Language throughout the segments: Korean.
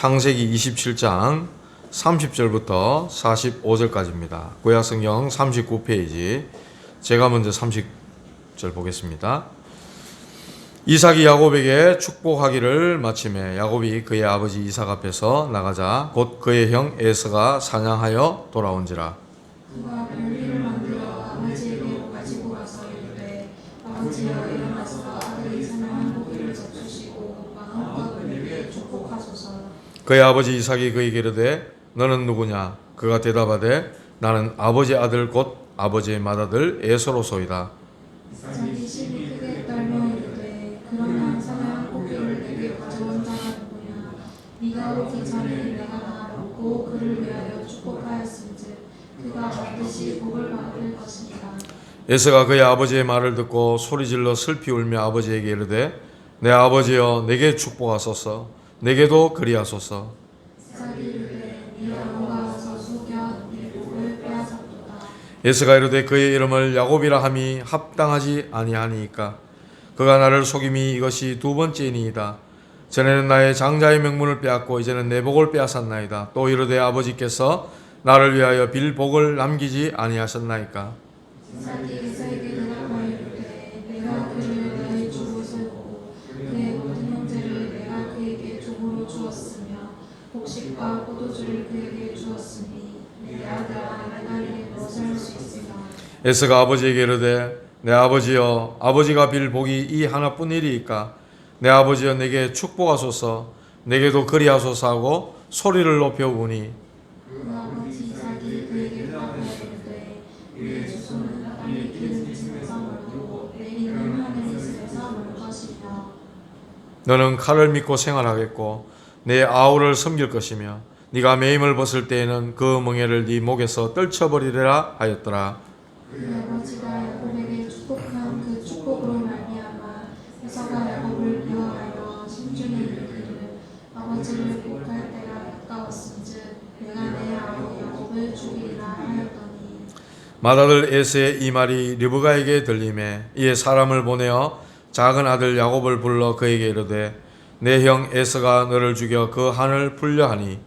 창세기 27장 30절부터 45절까지입니다. 구약성경 39페이지. 제가 먼저 30절 보겠습니다. 이삭이 야곱에게 축복하기를 마침에 야곱이 그의 아버지 이삭 앞에서 나가자 곧 그의 형 에서가 사냥하여 돌아온지라. 그가 별리를 만들어 아버지에게로 가지고 와서 이르되 아버지여 일어나서 아들이 사냥한 고기를 잡수시고 마음껏 그에게 축복하소서. 그의 아버지 이삭이 그에게 이르되 너는 누구냐? 그가 대답하되 나는 아버지 아들 곧 아버지의 맏아들 에서로소이다. 이삭이 심히 크게 떨며 이르되 그러면 사냥한 고기를 내게 가져온 자가 누구냐? 네가 오기 전에 내가 다 먹고 그를 위하여 축복하였은즉 그가 반드시 복을 받을 것이니라. 에서가 그의 아버지의 말을 듣고 소리질러 슬피 울며 아버지에게 이르되 내 아버지여 내게 축복하소서 내게도 그리하소서. 이삭이 이르되 네 어머가 와서 속여 네 복을 빼앗았도다. 에서가 이르되 그의 이름을 야곱이라 함이 합당하지 아니하니까 그가 나를 속임이 이것이 두 번째니이다. 전에는 나의 장자의 명분을 빼앗고 이제는 내 복을 빼앗았나이다. 또 이르되 아버지께서 나를 위하여 빌 복을 남기지 아니하셨나이까. 이삭이 에서에게 대답하여 이르되 내가 그를 너의 주로 세우고 그의 모든 형제를 내가 그에게 종으로 주었으며 곡식과 포도주를 그에게 주었으니 내 아들아 내가 이에 무엇을 할 수 있으며. 에서가 아버지에게 이르되 내 아버지여 아버지가 빌 복이 이 하나뿐이리이까 내 아버지여 내게 축복하소서 내게도 그리하소서 하고 소리를 높여 우니 그 아버지 이삭이 그에게 대답하여 이르되 우리의 주소는 땅에 기는 집에서 멀고 내리는 하늘의 집에서 멀 것이며 너는 칼을 믿고 생활하겠고 내 아우를 섬길 것이며 네가 매임을 벗을 때에는 그 멍에를 네 목에서 떨쳐버리리라 하였더라. 그 아버지가 야곱에게 축복한 그 축복으로 말미암아 에서가 야곱을 미워하여 심중에 이르기를 아버지를 복할 때가 가까웠은즉 내가 내 아우 야곱을 죽이리라 하였더니 맏아들 에서의 이 말이 리브가에게 들리매 이에 사람을 보내어 작은 아들 야곱을 불러 그에게 이르되 내 형 에서가 너를 죽여 그 한을 풀려 하니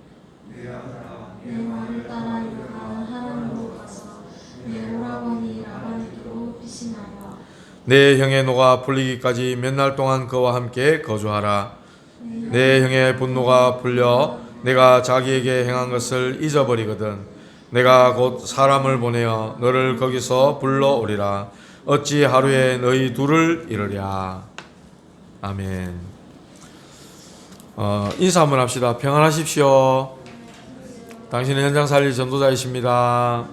내 말을 따라 일어나 하란으로 가서 내 오라버니 라반에게로 피신하여 내 형의 노가 풀리기까지 몇 날 동안 그와 함께 거주하라. 내 형의 분노가 풀려 내가 자기에게 행한 것을 잊어버리거든 내가 곧 사람을 보내어 너를 거기서 불러오리라. 어찌 하루에 너희 둘을 이르랴. 아멘. 인사 한번 합시다. 평안하십시오. 당신은 현장 살릴 전도자이십니다.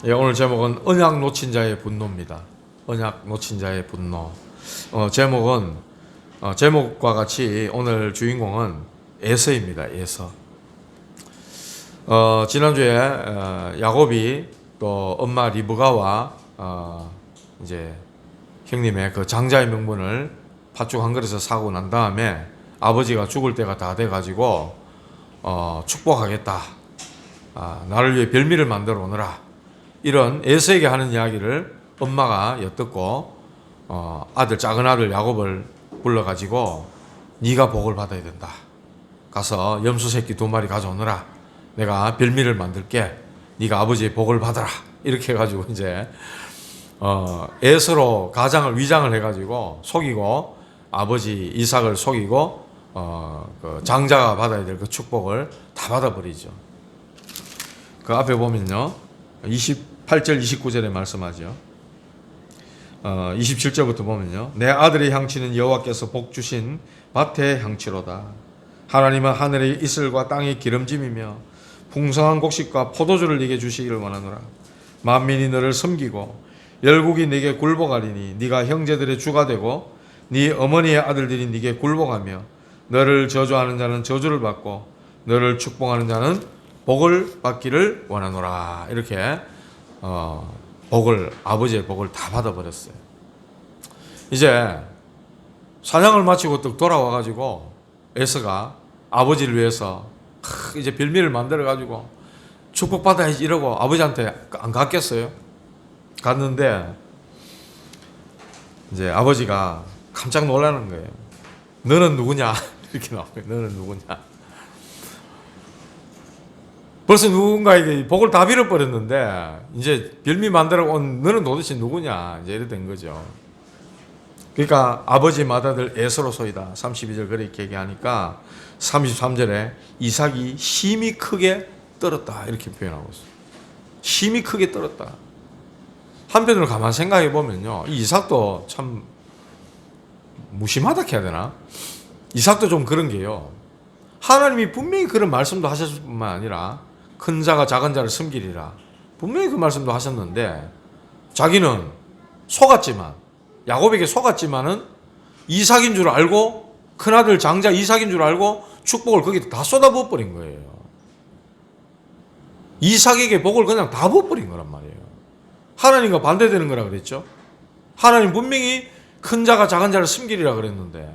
예, 오늘 제목은 언약 놓친 자의 분노입니다. 언약 놓친 자의 분노. 제목은 제목과 같이 오늘 주인공은 에서입니다. 에서. 지난주에 야곱이 또 엄마 리브가와 이제 형님의 그 장자의 명분을 팥죽 한 그릇을 사고 난 다음에 아버지가 죽을 때가 다 돼가지고 축복하겠다. 나를 위해 별미를 만들어 오너라. 이런 에서에게 하는 이야기를 엄마가 엿듣고 작은 아들 야곱을 불러가지고 네가 복을 받아야 된다. 가서 염소 새끼 2마리 가져오너라. 내가 별미를 만들게. 네가 아버지의 복을 받아라. 이렇게 해가지고 이제 에서로 가장을 위장을 해가지고 속이고 아버지 이삭을 속이고 그 장자가 받아야 될 그 축복을 다 받아버리죠. 그 앞에 보면요 28절 29절에 말씀하죠. 27절부터 보면요 내 아들의 향취는 여호와께서 복 주신 밭의 향취로다. 하나님은 하늘의 이슬과 땅의 기름짐이며 풍성한 곡식과 포도주를 네게 주시기를 원하노라. 만민이 너를 섬기고 열국이 네게 굴복하리니 네가 형제들의 주가 되고 네 어머니의 아들들이 네게 굴복하며 너를 저주하는 자는 저주를 받고 너를 축복하는 자는 복을 받기를 원하노라. 이렇게 복을 아버지의 복을 다 받아버렸어요. 이제 사냥을 마치고 또 돌아와가지고 에서가 아버지를 위해서 이제 별미를 만들어가지고 축복받아야지 이러고 아버지한테 안 갔겠어요? 갔는데 이제 아버지가 깜짝 놀라는 거예요. 너는 누구냐? 이렇게 나와요. 너는 누구냐? 벌써 누군가에게 복을 다 빌어버렸는데 이제 별미 만들어 온 너는 도대체 누구냐? 이제 이래 된 거죠. 그러니까 아버지 맏아들 에서로소이다. 32절 그렇게 얘기하니까 33절에 이삭이 힘이 크게 떨었다 이렇게 표현하고 있어요. 힘이 크게 떨었다. 한편으로 가만 생각해 보면요, 이 이삭도 참 무심하다 해야 되나? 이삭도 좀 그런 게요. 하나님이 분명히 그런 말씀도 하셨을 뿐만 아니라 큰 자가 작은 자를 섬기리라. 분명히 그 말씀도 하셨는데 자기는 속았지만 야곱에게 속았지만은 이삭인 줄 알고 큰아들 장자 이삭인 줄 알고 축복을 거기다 다 쏟아부어 버린 거예요. 이삭에게 복을 그냥 다 부어버린 거란 말이에요. 하나님과 반대되는 거라 그랬죠. 하나님 분명히 큰 자가 작은 자를 섬기리라 그랬는데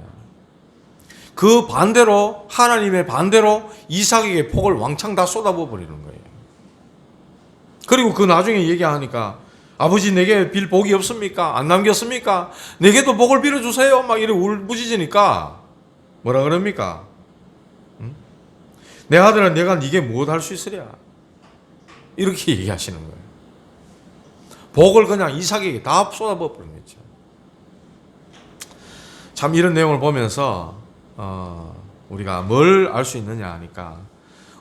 그 반대로 하나님의 반대로 이삭에게 복을 왕창 다 쏟아부어 버리는 거예요. 그리고 그 나중에 얘기하니까 아버지 내게 빌 복이 없습니까? 안 남겼습니까? 내게도 복을 빌어주세요. 막 이렇게 울부짖으니까 뭐라 그럽니까? 응? 내 아들아 내가 네게 무엇 할 수 있으랴? 이렇게 얘기하시는 거예요. 복을 그냥 이삭에게 다 쏟아부어 버린 거죠. 참 이런 내용을 보면서 우리가 뭘 알 수 있느냐 하니까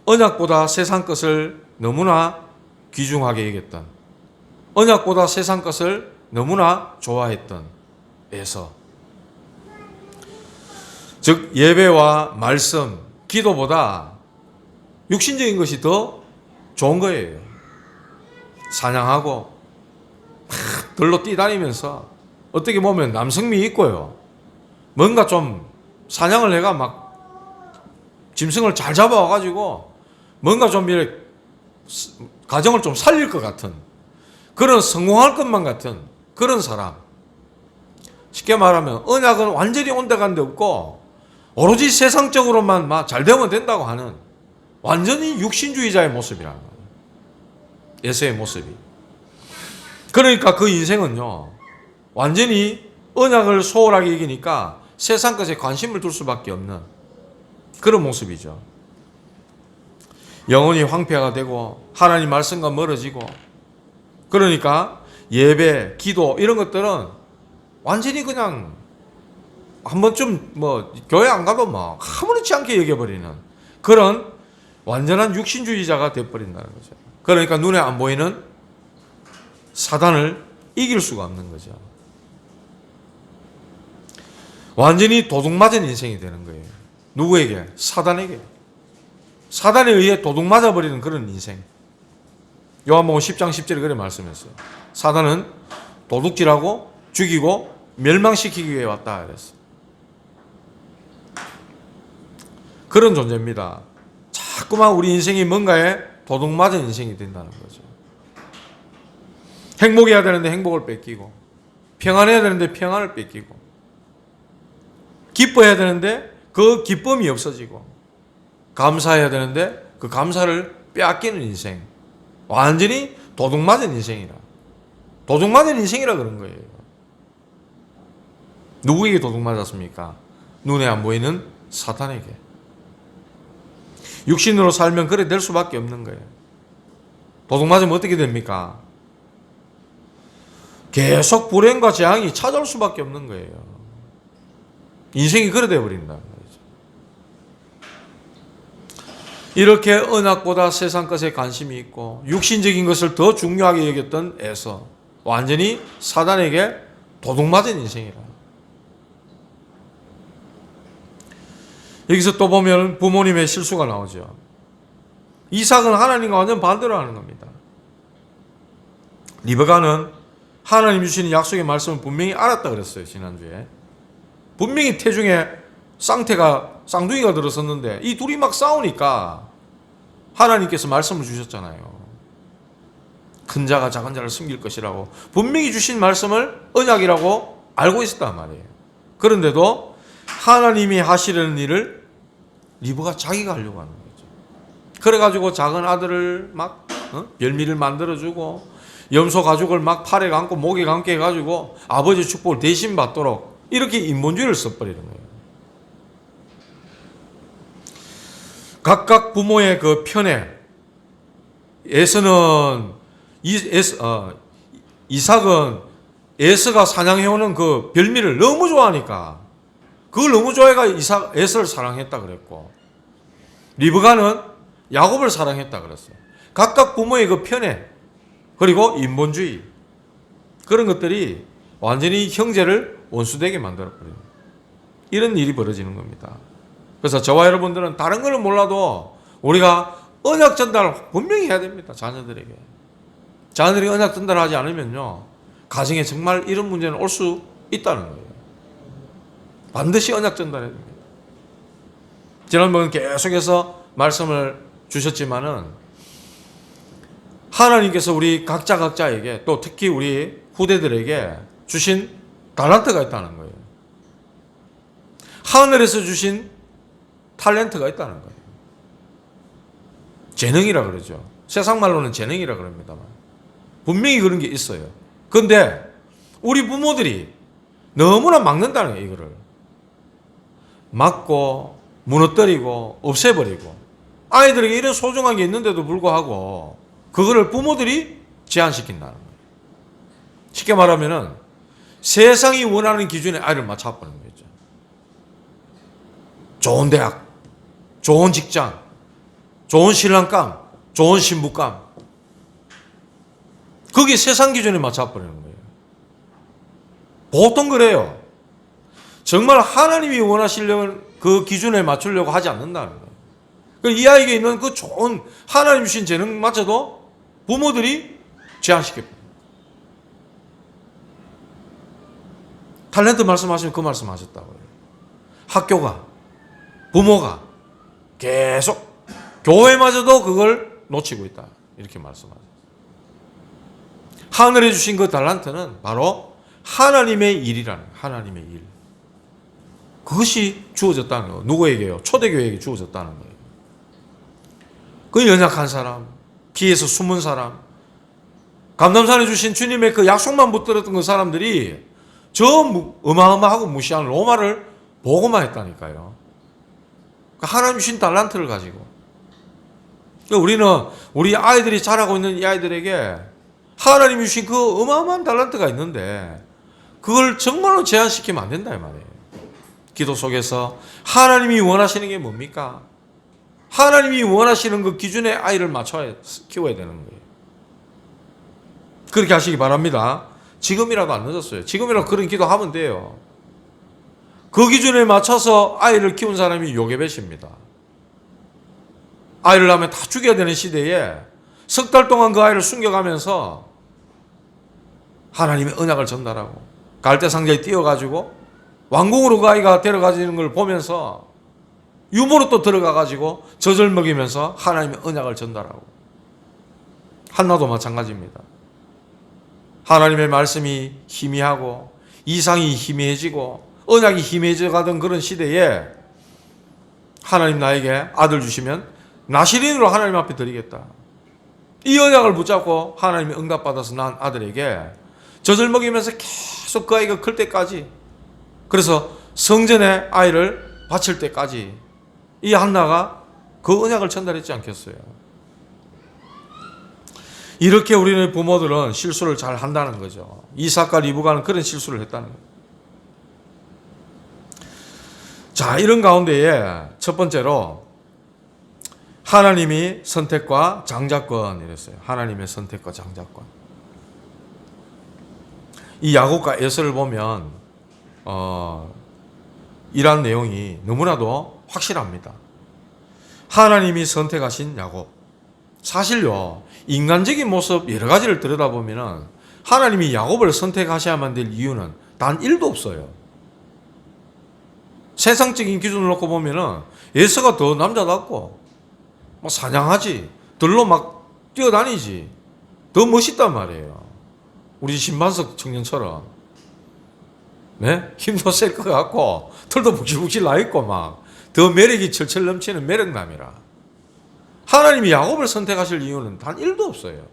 언약보다 세상 것을 너무나 귀중하게 여겼던, 언약보다 세상 것을 너무나 좋아했던 에서, 즉 예배와 말씀, 기도보다 육신적인 것이 더 좋은 거예요. 사냥하고 들로 뛰다니면서 어떻게 보면 남성미 있고요. 뭔가 좀 사냥을 해가 막 짐승을 잘 잡아와가지고 뭔가 좀 이렇게 가정을 좀 살릴 것 같은 그런 성공할 것만 같은 그런 사람. 쉽게 말하면 언약은 완전히 온데간데 없고 오로지 세상적으로만 막 잘 되면 된다고 하는 완전히 육신주의자의 모습이라는 거예요. 에서의 모습이. 그러니까 그 인생은요 완전히 언약을 소홀하게 여기니까 세상 것에 관심을 둘 수밖에 없는 그런 모습이죠. 영혼이 황폐가 되고 하나님 말씀과 멀어지고, 그러니까 예배, 기도 이런 것들은 완전히 그냥 한 번쯤 뭐 교회 안 가도 뭐 아무렇지 않게 여겨버리는 그런 완전한 육신주의자가 되어버린다는 거죠. 그러니까 눈에 안 보이는 사단을 이길 수가 없는 거죠. 완전히 도둑맞은 인생이 되는 거예요. 누구에게? 사단에게. 사단에 의해 도둑맞아버리는 그런 인생. 요한복음 10장 10절에 그렇게 말씀했어요. 사단은 도둑질하고 죽이고 멸망시키기 위해 왔다 그랬어요. 그런 존재입니다. 자꾸만 우리 인생이 뭔가에 도둑맞은 인생이 된다는 거죠. 행복해야 되는데 행복을 뺏기고, 평안해야 되는데 평안을 뺏기고, 기뻐해야 되는데 그 기쁨이 없어지고, 감사해야 되는데 그 감사를 빼앗기는 인생. 완전히 도둑맞은 인생이라. 도둑맞은 인생이라 그런 거예요. 누구에게 도둑맞았습니까? 눈에 안 보이는 사탄에게. 육신으로 살면 그래 될 수밖에 없는 거예요. 도둑맞으면 어떻게 됩니까? 계속 불행과 재앙이 찾아올 수밖에 없는 거예요. 인생이 그래 되어버린다는 거죠. 이렇게 언약보다 세상 것에 관심이 있고 육신적인 것을 더 중요하게 여겼던 에서 완전히 사단에게 도둑맞은 인생이라. 여기서 또 보면 부모님의 실수가 나오죠. 이삭은 하나님과 완전 반대로 하는 겁니다. 리브가는 하나님 주시는 약속의 말씀을 분명히 알았다 그랬어요. 지난주에. 분명히 태중에 쌍둥이가 들어섰는데 이 둘이 막 싸우니까 하나님께서 말씀을 주셨잖아요. 큰 자가 작은 자를 숨길 것이라고 분명히 주신 말씀을 언약이라고 알고 있었단 말이에요. 그런데도 하나님이 하시려는 일을 리브가 자기가 하려고 하는 거죠. 그래가지고 작은 아들을 막 별미를 만들어주고 염소 가죽을 막 팔에 감고 목에 감게 해가지고 아버지 축복을 대신 받도록 이렇게 인본주의를 써버리는 거예요. 각각 부모의 그 편에 이삭은 에서가 사냥해오는 그 별미를 너무 좋아하니까 그걸 너무 좋아해가 에서를 사랑했다 그랬고, 리브가는 야곱을 사랑했다 그랬어요. 각각 부모의 그 편에, 그리고 인본주의, 그런 것들이 완전히 형제를 원수되게 만들어버려요. 이런 일이 벌어지는 겁니다. 그래서 저와 여러분들은 다른 거는 몰라도 우리가 언약 전달 분명히 해야 됩니다. 자녀들에게. 자녀들이 언약 전달하지 않으면요, 가정에 정말 이런 문제는 올 수 있다는 거예요. 반드시 언약 전달해야 됩니다. 지난번 계속해서 말씀을 주셨지만은 하나님께서 우리 각자에게, 또 특히 우리 후대들에게 주신 달란트가 있다는 거예요. 하늘에서 주신 탤런트가 있다는 거예요. 재능이라 그러죠. 세상 말로는 재능이라 그럽니다만 분명히 그런 게 있어요. 그런데 우리 부모들이 너무나 막는다는 거예요. 이거를 막고 무너뜨리고 없애버리고, 아이들에게 이런 소중한 게 있는데도 불구하고 그거를 부모들이 제한시킨다는 거예요. 쉽게 말하면은 세상이 원하는 기준에 아이를 맞춰버리는 거죠. 좋은 대학, 좋은 직장, 좋은 신랑감, 좋은 신부감, 거기 세상 기준에 맞춰버리는 거예요. 보통 그래요. 정말 하나님이 원하시려는 그 기준에 맞추려고 하지 않는다는 거예요. 이 아이에게 있는 그 좋은 하나님 주신 재능마저도 부모들이 제한시켜버려요. 탤런트 말씀하시면 그 말씀하셨다고요. 학교가, 부모가 계속, 교회마저도 그걸 놓치고 있다, 이렇게 말씀하셨어요. 하늘에 주신 그 달란트는 바로 하나님의 일이라는 거예요. 하나님의 일. 그것이 주어졌다는 거예요. 누구에게요? 초대교회에게 주어졌다는 거예요. 그 연약한 사람, 피해서 숨은 사람, 감람산에 주신 주님의 그 약속만 붙들었던 그 사람들이 저 어마어마하고 무시한 로마를 보고만 했다니까요. 하나님 주신 달란트를 가지고. 우리는 우리 아이들이 자라고 있는 이 아이들에게 하나님이 주신 그 어마어마한 달란트가 있는데 그걸 정말로 제한시키면 안 된다 이 말이에요. 기도 속에서 하나님이 원하시는 게 뭡니까? 하나님이 원하시는 그 기준에 아이를 맞춰 키워야 되는 거예요. 그렇게 하시기 바랍니다. 지금이라도 안 늦었어요. 지금이라도 그런 기도하면 돼요. 그 기준에 맞춰서 아이를 키운 사람이 요게벳입니다. 아이를 낳으면 다 죽여야 되는 시대에 석 달 동안 그 아이를 숨겨가면서 하나님의 언약을 전달하고, 갈대 상자에 띄워가지고 왕궁으로 그 아이가 데려가지는 걸 보면서 유모로 또 들어가가지고 젖을 먹이면서 하나님의 언약을 전달하고. 한나도 마찬가지입니다. 하나님의 말씀이 희미하고 이상이 희미해지고 언약이 희미해져 가던 그런 시대에 하나님 나에게 아들 주시면 나시린으로 하나님 앞에 드리겠다. 이 언약을 붙잡고 하나님의 응답받아서 난 아들에게 젖을 먹이면서 계속 그 아이가 클 때까지, 그래서 성전에 아이를 바칠 때까지 이 한나가 그 언약을 전달했지 않겠어요? 이렇게 우리는 부모들은 실수를 잘 한다는 거죠. 이삭과 리브가는 그런 실수를 했다는 거예요. 자, 이런 가운데에 첫 번째로 하나님이 선택과 장자권 이랬어요. 하나님의 선택과 장자권. 이 야곱과 에서를 보면 이러한 내용이 너무나도 확실합니다. 하나님이 선택하신 야곱. 사실요, 인간적인 모습 여러 가지를 들여다보면 하나님이 야곱을 선택하셔야만 될 이유는 단 1도 없어요. 세상적인 기준을 놓고 보면은 에서가 더 남자답고 막 사냥하지, 들로 막 뛰어다니지, 더 멋있단 말이에요. 우리 신반석 청년처럼, 네? 힘도 셀 것 같고 털도 북실북실 나 있고 막 더 매력이 철철 넘치는 매력남이라. 하나님이 야곱을 선택하실 이유는 단 1도 없어요.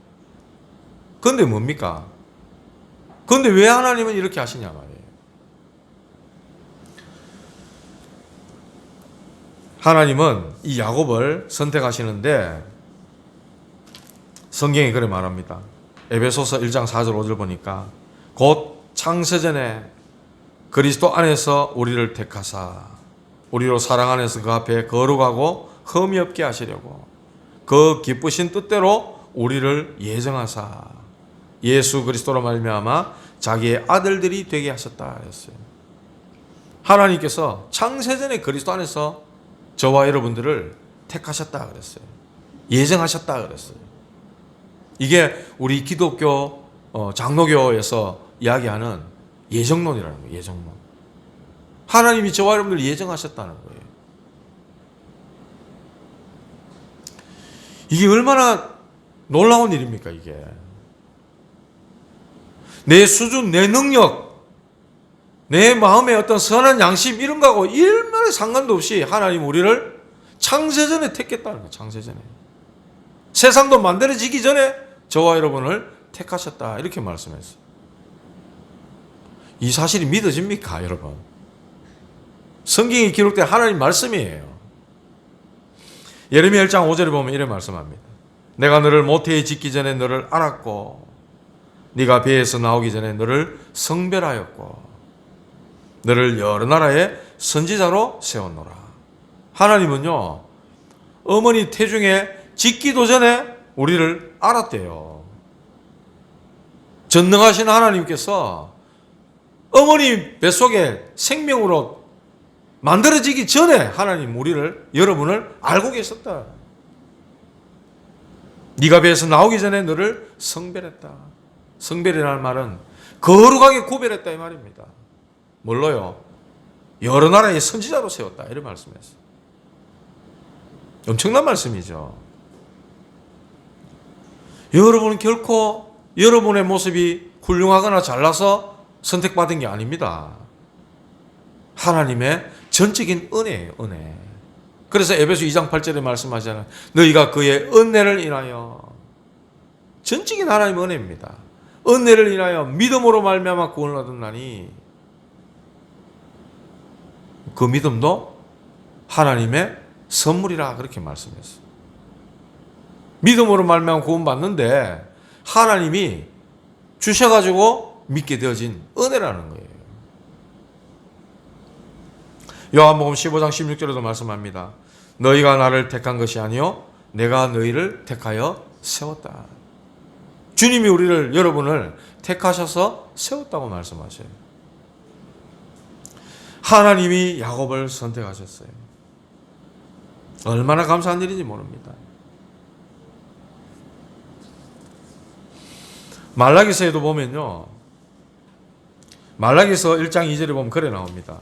그런데 뭡니까? 그런데 왜 하나님은 이렇게 하시냐 말이에요. 하나님은 이 야곱을 선택하시는데 성경이 그래 말합니다. 에베소서 1장 4절 5절 보니까 곧 창세전에 그리스도 안에서 우리를 택하사 우리로 사랑 안에서 그 앞에 거룩하고 흠이 없게 하시려고 그 기쁘신 뜻대로 우리를 예정하사 예수 그리스도로 말미암아 자기의 아들들이 되게 하셨다 했어요. 하나님께서 창세전에 그리스도 안에서 저와 여러분들을 택하셨다 그랬어요. 예정하셨다 그랬어요. 이게 우리 기독교 장로교에서 이야기하는 예정론이라는 거예요. 예정론. 하나님이 저와 여러분들을 예정하셨다는 거예요. 이게 얼마나 놀라운 일입니까, 이게. 내 수준, 내 능력, 내 마음의 어떤 선한 양심 이런 거하고 일말의 상관도 없이 하나님 우리를 창세전에 택했다는 거예요. 창세전에. 세상도 만들어지기 전에 저와 여러분을 택하셨다. 이렇게 말씀했어요. 이 사실이 믿어집니까, 여러분? 성경에 기록된 하나님 말씀이에요. 예레미야 1장 5절에 보면 이런 말씀합니다. 내가 너를 모태에 짓기 전에 너를 알았고 네가 배에서 나오기 전에 너를 성별하였고 너를 여러 나라의 선지자로 세웠노라. 하나님은요, 어머니 태중에 짓기도 전에 우리를 알았대요. 전능하신 하나님께서 어머니 뱃속에 생명으로 만들어지기 전에 하나님 우리를, 여러분을 알고 계셨다. 네가 배에서 나오기 전에 너를 성별했다. 성별이라는 말은 거룩하게 구별했다 이 말입니다. 뭘로요? 여러 나라의 선지자로 세웠다 이런 말씀이었어요. 엄청난 말씀이죠. 여러분은 결코 여러분의 모습이 훌륭하거나 잘나서 선택받은 게 아닙니다. 하나님의 전적인 은혜예요. 은혜. 그래서 에베소 2장 8절에 말씀하잖아요. 너희가 그의 은혜를 인하여, 전적인 하나님의 은혜입니다. 은혜를 인하여 믿음으로 말미암아 구원을 얻었나니 그 믿음도 하나님의 선물이라 그렇게 말씀했어요. 믿음으로 말미암아 구원받는데 하나님이 주셔가지고 믿게 되어진 은혜라는 거예요. 요한복음 15장 16절에도 말씀합니다. 너희가 나를 택한 것이 아니요 내가 너희를 택하여 세웠다. 주님이 우리를, 여러분을 택하셔서 세웠다고 말씀하셔요. 하나님이 야곱을 선택하셨어요. 얼마나 감사한 일인지 모릅니다. 말라기서에도 보면요, 말라기서 1장 2절에 보면 그래 나옵니다.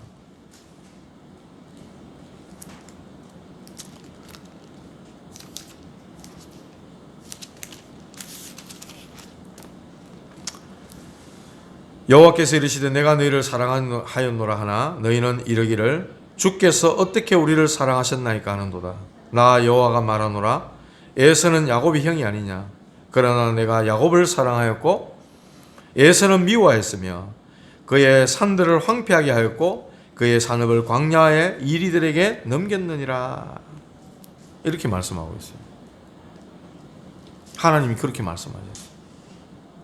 여호와께서 이르시되 내가 너희를 사랑하였노라 하나 너희는 이르기를 주께서 어떻게 우리를 사랑하셨나이까 하는도다. 나 여호와가 말하노라 에서는 야곱이 형이 아니냐. 그러나 내가 야곱을 사랑하였고 에서는 미워하였으며 그의 산들을 황폐하게 하였고 그의 산업을 광야의 이리들에게 넘겼느니라. 이렇게 말씀하고 있어요. 하나님이 그렇게 말씀하셨어요.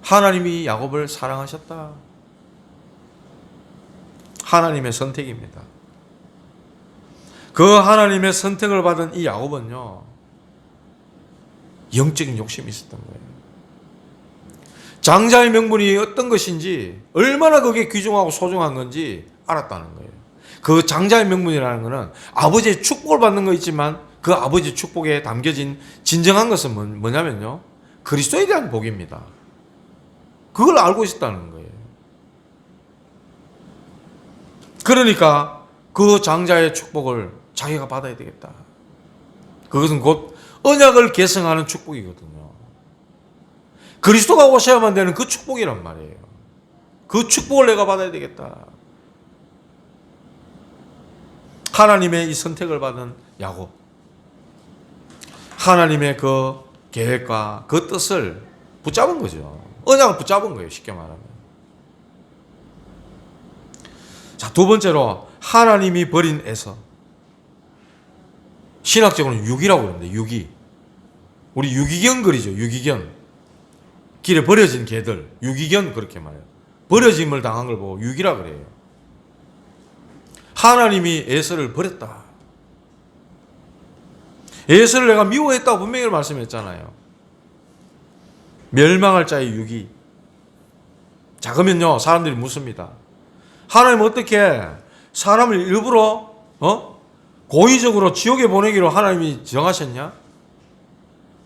하나님이 야곱을 사랑하셨다. 하나님의 선택입니다. 그 하나님의 선택을 받은 이 야곱은요, 영적인 욕심이 있었던 거예요. 장자의 명분이 어떤 것인지, 얼마나 그게 귀중하고 소중한 건지 알았다는 거예요. 그 장자의 명분이라는 것은 아버지의 축복을 받는 거 있지만 그 아버지의 축복에 담겨진 진정한 것은 뭐냐면요, 그리스도에 대한 복입니다. 그걸 알고 있었다는 거예요. 그러니까 그 장자의 축복을 자기가 받아야 되겠다. 그것은 곧 언약을 계승하는 축복이거든요. 그리스도가 오셔야만 되는 그 축복이란 말이에요. 그 축복을 내가 받아야 되겠다. 하나님의 이 선택을 받은 야곱, 하나님의 그 계획과 그 뜻을 붙잡은 거죠. 언약을 붙잡은 거예요, 쉽게 말하면. 자, 두 번째로 하나님이 버린 에서. 신학적으로는 유기라고 그러는데, 유기. 우리 유기견 그리죠, 유기견. 길에 버려진 개들, 유기견 그렇게 말해요. 버려짐을 당한 걸 보고 유기라 그래요. 하나님이 에서를 버렸다. 에서를 내가 미워했다고 분명히 말씀했잖아요. 멸망할 자의 유기. 자, 그러면요, 사람들이 묻습니다. 하나님은 어떻게 사람을 일부러 고의적으로 지옥에 보내기로 하나님이 정하셨냐?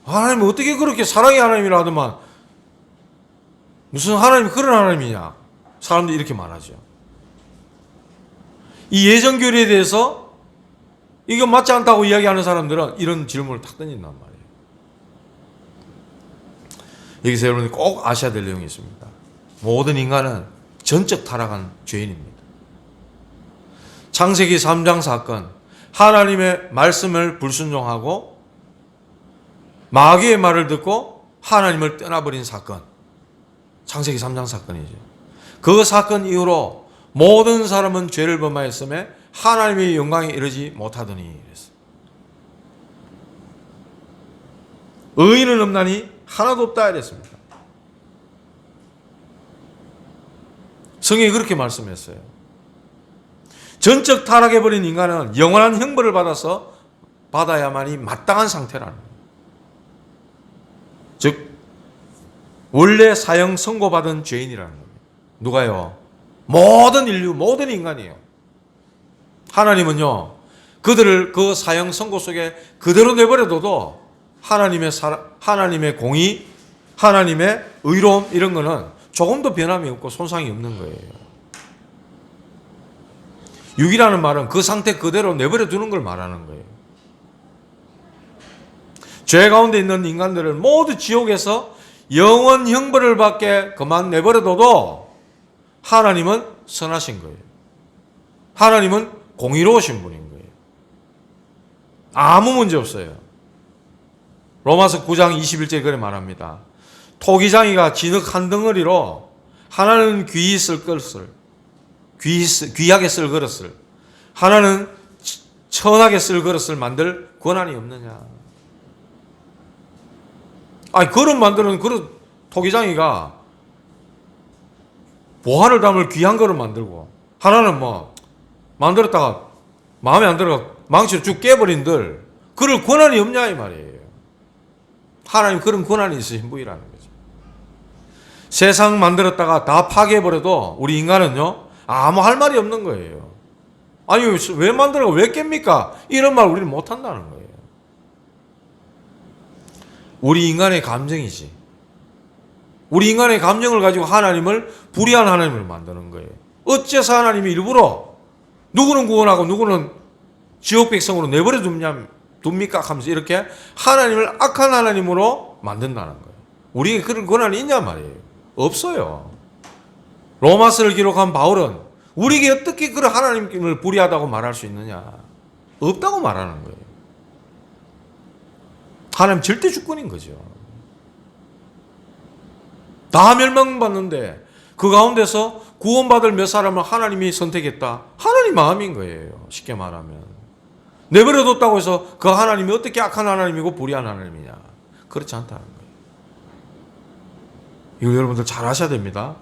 하나님은 어떻게 그렇게 사랑의 하나님이라 하더만 무슨 하나님이 그런 하나님이냐? 사람들이 이렇게 말하죠. 이 예정교리에 대해서 이거 맞지 않다고 이야기하는 사람들은 이런 질문을 탁 던진단 말이에요. 여기서 여러분이 꼭 아셔야 될 내용이 있습니다. 모든 인간은 전적 타락한 죄인입니다. 창세기 3장 사건, 하나님의 말씀을 불순종하고 마귀의 말을 듣고 하나님을 떠나버린 사건, 창세기 3장 사건이죠. 그 사건 이후로 모든 사람은 죄를 범하였음에 하나님의 영광에 이르지 못하더니 이랬어요. 의인은 없나니 하나도 없다 이랬습니다. 성경이 그렇게 말씀했어요. 전적 타락해버린 인간은 영원한 형벌을 받아야만이 마땅한 상태라는 거예요. 즉 원래 사형 선고받은 죄인이라는 겁니다. 누가요? 모든 인류, 모든 인간이에요. 하나님은요, 그들을 그 사형 선고 속에 그대로 내버려둬도 하나님의 공의, 하나님의 의로움 이런 거는 조금도 변함이 없고 손상이 없는 거예요. 육이라는 말은 그 상태 그대로 내버려 두는 걸 말하는 거예요. 죄 가운데 있는 인간들을 모두 지옥에서 영원 형벌을 받게 그만 내버려둬도 하나님은 선하신 거예요. 하나님은 공의로우신 분인 거예요. 아무 문제 없어요. 로마서 9장 21절에 그래 말합니다. 토기장이가 진흙 한 덩어리로 하나는 귀히 쓸 것을, 귀하게 쓸 그릇을, 하나는 천하게 쓸 그릇을 만들 권한이 없느냐. 아니, 그릇 만드는 그릇 토기장이가 보화를 담을 귀한 그릇 만들고, 하나는 뭐 만들었다가 마음에 안 들어가 망치로 쭉 깨버린들 그럴 권한이 없냐 이 말이에요. 하나님 그런 권한이 있으신 분이라는 거죠. 세상 만들었다가 다 파괴해버려도 우리 인간은요 아무 할 말이 없는 거예요. 아니 왜 만들어 왜 깹니까? 이런 말 우리는 못한다는 거예요. 우리 인간의 감정이지. 우리 인간의 감정을 가지고 하나님을 불의한 하나님을 만드는 거예요. 어째서 하나님이 일부러 누구는 구원하고 누구는 지옥 백성으로 내버려 둡니까? 하면서 이렇게 하나님을 악한 하나님으로 만든다는 거예요. 우리에게 그런 권한이 있냐 말이에요. 없어요. 로마서를 기록한 바울은 우리에게 어떻게 그런 하나님을 불의하다고 말할 수 있느냐? 없다고 말하는 거예요. 하나님 절대 주권인 거죠. 다 멸망받는데 그 가운데서 구원받을 몇 사람을 하나님이 선택했다. 하나님 마음인 거예요. 쉽게 말하면. 내버려뒀다고 해서 그 하나님이 어떻게 악한 하나님이고 불의한 하나님이냐. 그렇지 않다는 거예요. 이거 여러분들 잘 아셔야 됩니다.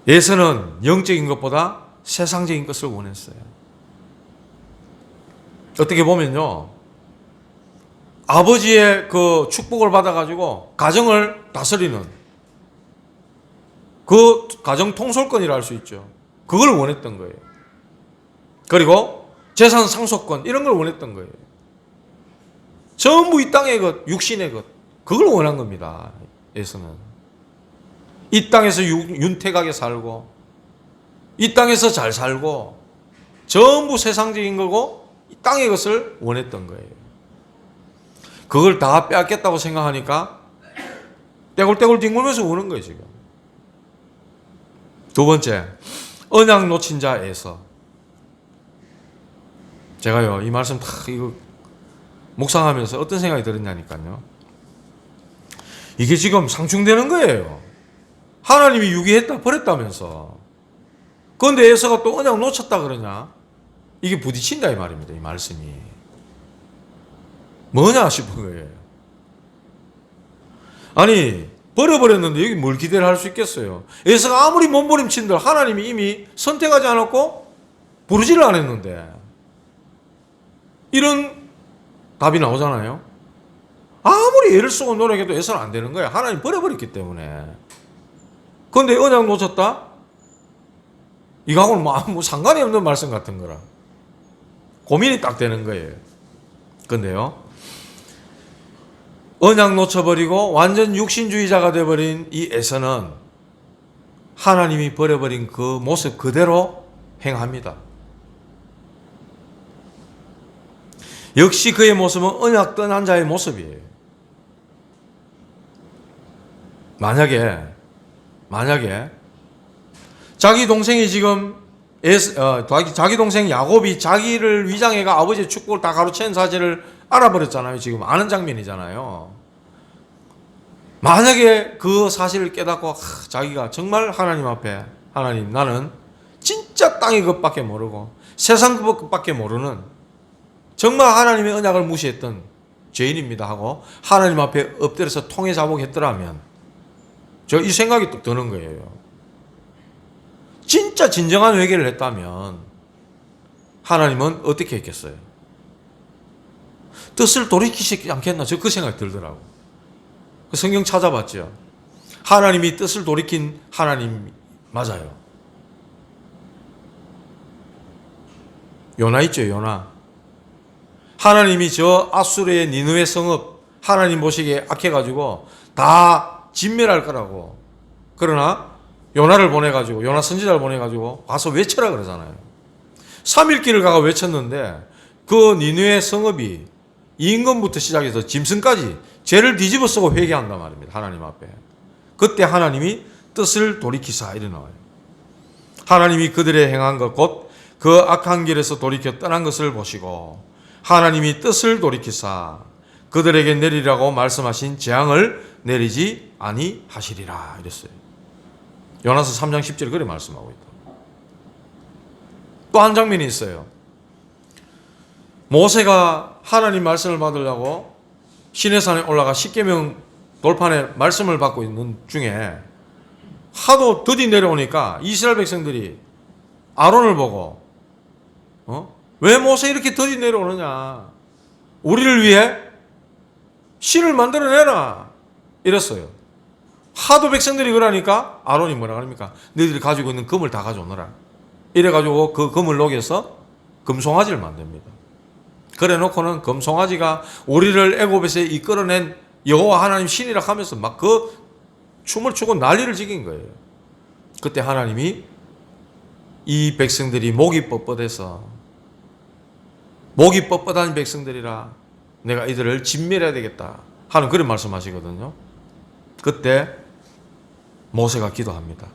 예수는 영적인 것보다 세상적인 것을 원했어요. 어떻게 보면요. 아버지의 그 축복을 받아가지고 가정을 다스리는 그 가정 통솔권이라 할 수 있죠. 그걸 원했던 거예요. 그리고 재산 상속권 이런 걸 원했던 거예요. 전부 이 땅의 것, 육신의 것 그걸 원한 겁니다. 예수는 이 땅에서 윤택하게 살고 이 땅에서 잘 살고 전부 세상적인 거고 이 땅의 것을 원했던 거예요. 그걸 다 빼앗겠다고 생각하니까 떼굴떼굴 뒹굴면서 우는 거예요 지금. 두 번째, 언약 놓친 자에서. 제가요 이 말씀 다 이거 묵상하면서 어떤 생각이 들었냐니까요. 이게 지금 상충되는 거예요. 하나님이 유기했다 버렸다면서. 그런데 에서가 또 언약 놓쳤다 그러냐? 이게 부딪힌다 이 말입니다. 이 말씀이 뭐냐 싶은 거예요. 아니 버려버렸는데 여기 뭘 기대를 할 수 있겠어요. 에서가 아무리 몸부림친들 하나님이 이미 선택하지 않았고 부르지를 않았는데 이런 답이 나오잖아요. 아무리 애를 쓰고 노력해도 에서는 안 되는 거예요. 하나님 버려버렸기 때문에. 그런데 언약 놓쳤다? 이거하고는 뭐 상관이 없는 말씀 같은 거라. 고민이 딱 되는 거예요. 근데요, 언약 놓쳐버리고 완전 육신주의자가 되어버린 이 에서는 하나님이 버려버린 그 모습 그대로 행합니다. 역시 그의 모습은 언약 떠난 자의 모습이에요. 만약에 자기 동생이 지금 자기 동생 야곱이 자기를 위장해가 아버지의 축복을 다 가로챈 사실을 알아버렸잖아요. 지금 아는 장면이잖아요. 만약에 그 사실을 깨닫고 자기가 정말 하나님 앞에 하나님 나는 진짜 땅의 것밖에 모르고 세상 것밖에 모르는 정말 하나님의 언약을 무시했던 죄인입니다 하고 하나님 앞에 엎드려서 통회자복했더라면 저 이 생각이 또 드는 거예요. 진짜 진정한 회개를 했다면 하나님은 어떻게 했겠어요? 뜻을 돌이키시지 않겠나? 저 그 생각이 들더라고. 성경 찾아봤죠. 하나님이 뜻을 돌이킨 하나님 맞아요. 요나 있죠, 요나. 하나님이 저 아수르의 니느웨 성읍 하나님 보시기에 악해가지고 다 진멸할 거라고. 그러나 요나를 보내가지고 요나 선지자를 보내가지고 가서 외쳐라 그러잖아요. 3일길을 가가 외쳤는데 그 니느웨 성읍이 임금부터 시작해서 짐승까지 죄를 뒤집어 쓰고 회개한단 말입니다. 하나님 앞에. 그때 하나님이 뜻을 돌이키사 이래 나와요. 하나님이 그들의 행한 것 곧 그 악한 길에서 돌이켜 떠난 것을 보시고 하나님이 뜻을 돌이키사 그들에게 내리라고 말씀하신 재앙을 내리지 아니하시리라 이랬어요. 요나서 3장 10절에 그렇게 말씀하고 있다. 또 한 장면이 있어요. 모세가 하나님 말씀을 받으려고 시내산에 올라가 십계명 돌판에 말씀을 받고 있는 중에 하도 더디 내려오니까 이스라엘 백성들이 아론을 보고 왜 모세 이렇게 더디 내려오느냐? 우리를 위해 신을 만들어내라 이랬어요. 하도 백성들이 그러니까 아론이 뭐라 그럽니까? 너희들이 가지고 있는 금을 다 가져오너라. 이래가지고 그 금을 녹여서 금송아지를 만듭니다. 그래 놓고는 금송아지가 우리를 애굽에서 이끌어낸 여호와 하나님 신이라 하면서 막 그 춤을 추고 난리를 지긴 거예요. 그때 하나님이 이 백성들이 목이 뻣뻣해서 목이 뻣뻣한 백성들이라 내가 이들을 진멸해야 되겠다 하는 그런 말씀하시거든요. 그때 모세가 기도합니다.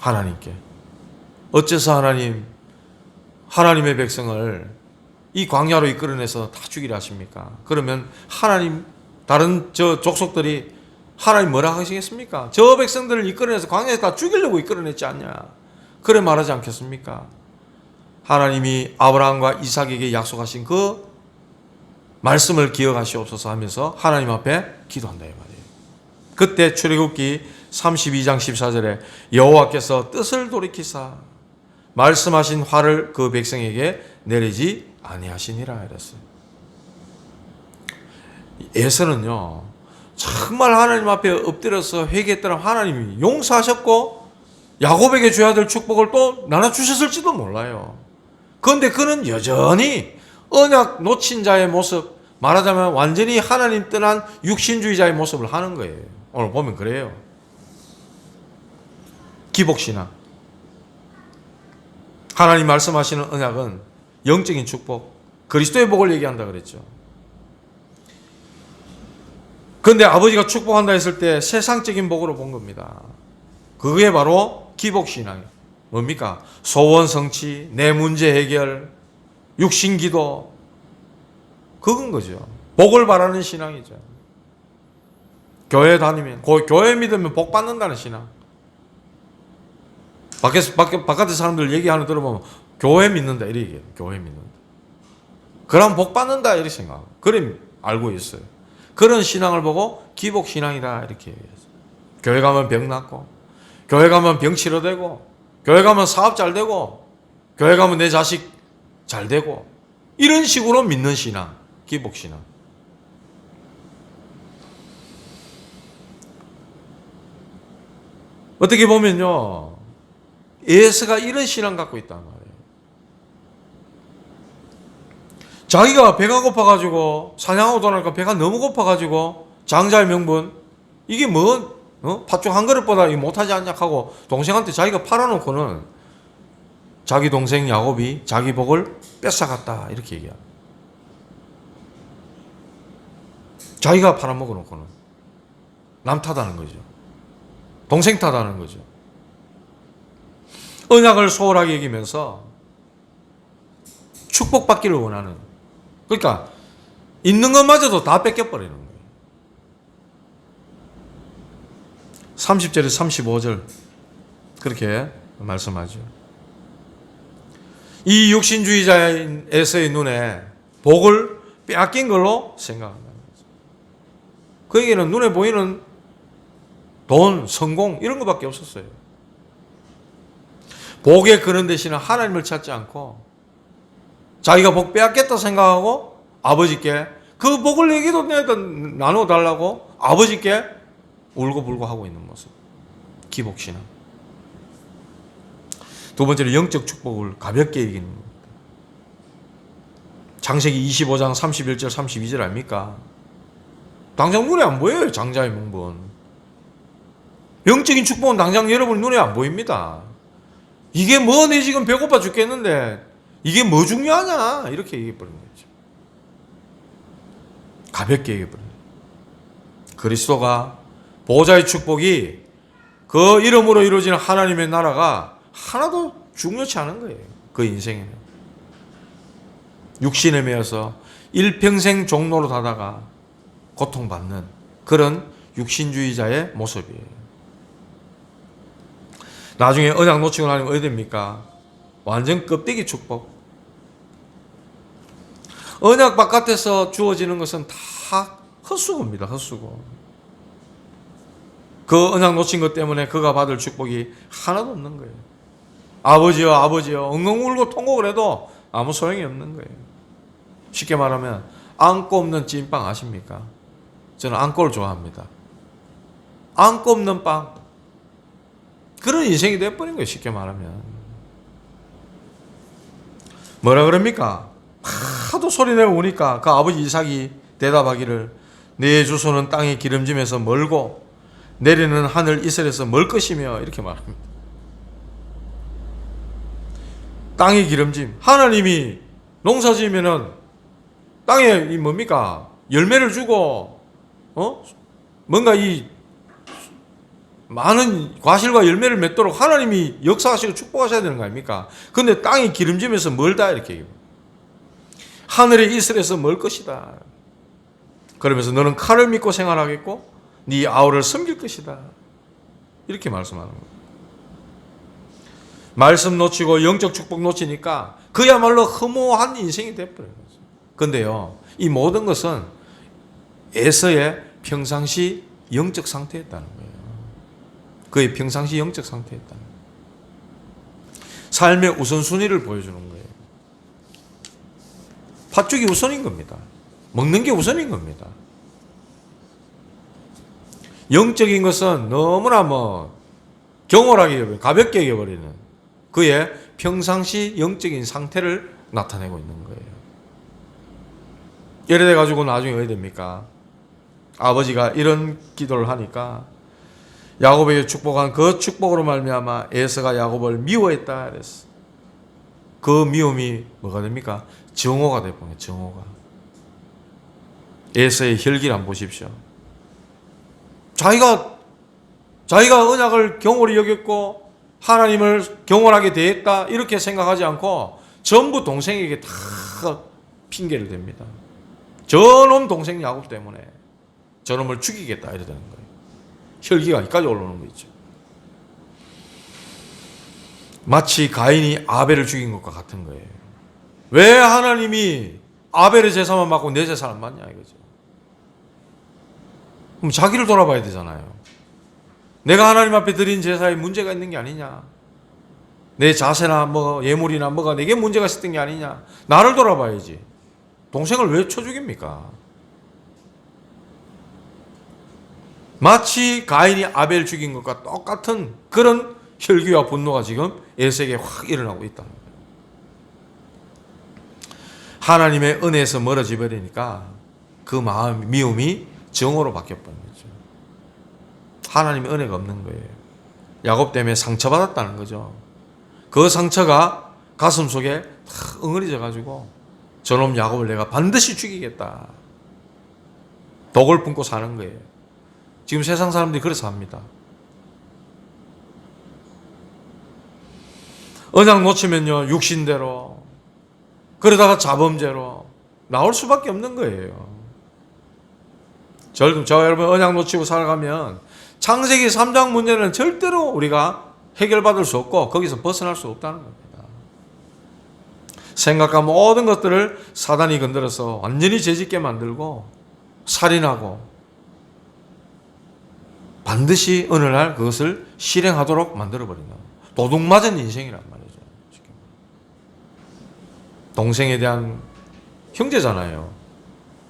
하나님께 어째서 하나님의 백성을 이 광야로 이끌어내서 다 죽이려 하십니까? 그러면 하나님 다른 저 족속들이 하나님 뭐라 하시겠습니까? 저 백성들을 이끌어내서 광야에서 다 죽이려고 이끌어냈지 않냐? 그래 말하지 않겠습니까? 하나님이 아브라함과 이삭에게 약속하신 그 말씀을 기억하시옵소서 하면서 하나님 앞에 기도한다 이 말이에요. 그때 출애굽기 32장 14절에 여호와께서 뜻을 돌이키사 말씀하신 화를 그 백성에게 내리지 아니하시니라 이랬어요. 에서는요 정말 하나님 앞에 엎드려서 회개했더라 하나님이 용서하셨고 야곱에게 줘야 될 축복을 또 나눠주셨을지도 몰라요. 그런데 그는 여전히 언약 놓친 자의 모습, 말하자면 완전히 하나님 떠난 육신주의자의 모습을 하는 거예요. 오늘 보면 그래요. 기복신앙. 하나님 말씀하시는 언약은 영적인 축복, 그리스도의 복을 얘기한다 그랬죠. 그런데 아버지가 축복한다 했을 때 세상적인 복으로 본 겁니다. 그게 바로 기복신앙이에요. 뭡니까? 소원 성취, 내 문제 해결, 육신기도, 그건 거죠. 복을 바라는 신앙이죠. 교회 다니면, 교회 믿으면 복 받는다는 신앙. 바깥에 사람들 얘기하는 거 들어보면 교회 믿는다 이렇게 얘기해요. 교회 믿는다. 그럼 복 받는다 이렇게 생각하고 그럼 알고 있어요. 그런 신앙을 보고 기복신앙이다 이렇게 얘기해요. 교회 가면 병 낫고 교회 가면 병 치료되고 교회 가면 사업 잘 되고 교회 가면 내 자식 잘 되고 이런 식으로 믿는 신앙, 기복신앙. 어떻게 보면요, 예수가 이런 신앙 갖고 있단 말이에요. 자기가 배가 고파가지고 사냥하고 돌아니까 배가 너무 고파가지고 장자의 명분 이게 뭐 팥죽 한 그릇보다 못하지 않냐 하고 동생한테 자기가 팔아놓고는 자기 동생 야곱이 자기 복을 뺏어갔다 이렇게 얘기합니다. 자기가 팔아먹어놓고는 남 탓하는 거죠. 동생 탓하는 거죠. 언약을 소홀하게 여기면서 축복받기를 원하는, 그러니까 있는 것마저도 다 뺏겨버리는 거예요. 30절에서 35절 그렇게 말씀하죠. 이 육신주의자의 에서의 눈에 복을 빼앗긴 걸로 생각한다는 거죠. 그에게는 눈에 보이는 돈, 성공 이런 것밖에 없었어요. 복에 그런 대신에 하나님을 찾지 않고 자기가 복 빼앗겠다 생각하고 아버지께 그 복을 내기도 나눠달라고 아버지께 울고불고 하고 있는 모습. 기복신앙. 두 번째로 영적 축복을 가볍게 여기는 겁니다. 창세기 25장 31절 32절 아닙니까? 당장 눈에 안 보여요. 장자의 명분. 영적인 축복은 당장 여러분 눈에 안 보입니다. 이게 뭐 내 지금 배고파 죽겠는데 이게 뭐 중요하냐 이렇게 얘기해버리는 거죠. 가볍게 얘기해버리는 거죠. 그리스도가 보호자의 축복이 그 이름으로 이루어지는 하나님의 나라가 하나도 중요치 않은 거예요. 그 인생에는. 육신에 매여서 일평생 종로로 다다가 고통받는 그런 육신주의자의 모습이에요. 나중에 언약 놓치고 나면 어디 됩니까? 완전 껍데기 축복. 언약 바깥에서 주어지는 것은 다 헛수고입니다. 헛수고. 그 언약 놓친 것 때문에 그가 받을 축복이 하나도 없는 거예요. 아버지요 아버지요 엉엉 울고 통곡을 해도 아무 소용이 없는 거예요. 쉽게 말하면 안고 없는 찐빵 아십니까? 저는 안고를 좋아합니다. 안고 없는 빵. 그런 인생이 돼버린 거예요. 쉽게 말하면. 뭐라 그럽니까? 하도 소리내고 우니까 그 아버지 이삭이 대답하기를 내 주소는 땅의 기름짐에서 멀고 내리는 하늘 이슬에서 멀 것이며 이렇게 말합니다. 땅의 기름짐. 하나님이 농사 지으면은 땅에 이 뭡니까? 열매를 주고 뭔가 이 많은 과실과 열매를 맺도록 하나님이 역사하시고 축복하셔야 되는 거 아닙니까? 근데 땅이 기름짐에서 멀다 이렇게 얘기해요. 하늘의 이슬에서 멀 것이다. 그러면서 너는 칼을 믿고 생활하겠고 네 아우를 섬길 것이다. 이렇게 말씀하는 거예요. 말씀 놓치고 영적 축복 놓치니까 그야말로 허무한 인생이 돼버린 거죠. 근데요, 이 모든 것은 에서의 평상시 영적 상태였다는 거예요. 그의 평상시 영적 상태였다는 거예요. 삶의 우선순위를 보여주는 거예요. 팥죽이 우선인 겁니다. 먹는 게 우선인 겁니다. 영적인 것은 너무나 경홀하게 가볍게 여겨버리는 그의 평상시 영적인 상태를 나타내고 있는 거예요. 예를 들어 가지고 나중에 어떻게 됩니까? 아버지가 이런 기도를 하니까 야곱에게 축복한 그 축복으로 말미암아 에서가 야곱을 미워했다 그랬어. 그 미움이 뭐가 됩니까? 정오가 돼버려요. 정오가. 에서의 혈기를 한번 보십시오. 자기가 언약을 경홀히 여겼고 하나님을 경홀하게 대했다 이렇게 생각하지 않고 전부 동생에게 다 핑계를 댑니다. 저놈 동생 야곱 때문에 저놈을 죽이겠다 이러는 거예요. 혈기가 여기까지 올라오는 거 있죠. 마치 가인이 아벨을 죽인 것과 같은 거예요. 왜 하나님이 아벨의 제사만 받고 내 제사를 안 받냐 이거죠. 그럼 자기를 돌아봐야 되잖아요. 내가 하나님 앞에 드린 제사에 문제가 있는 게 아니냐. 내 자세나 뭐 예물이나 뭐가 내게 문제가 있었던 게 아니냐. 나를 돌아봐야지. 동생을 왜 쳐 죽입니까? 마치 가인이 아벨 죽인 것과 똑같은 그런 혈기와 분노가 지금 에서에게 확 일어나고 있다는 거예요. 하나님의 은혜에서 멀어져 버리니까 그 마음 미움이 정오로 바뀌어버린 거죠. 하나님의 은혜가 없는 거예요. 야곱 때문에 상처받았다는 거죠. 그 상처가 가슴 속에 응어리져 가지고 저놈 야곱을 내가 반드시 죽이겠다. 독을 품고 사는 거예요. 지금 세상 사람들이 그래서 합니다. 언약 놓치면요 육신대로 그러다가 자범죄로 나올 수밖에 없는 거예요. 저 여러분 언약 놓치고 살아가면 창세기 3장 문제는 절대로 우리가 해결받을 수 없고 거기서 벗어날 수 없다는 겁니다. 생각과 모든 것들을 사단이 건드려서 완전히 죄짓게 만들고 살인하고 반드시 어느 날 그것을 실행하도록 만들어버린다. 도둑맞은 인생이란 말이죠. 동생에 대한 형제잖아요.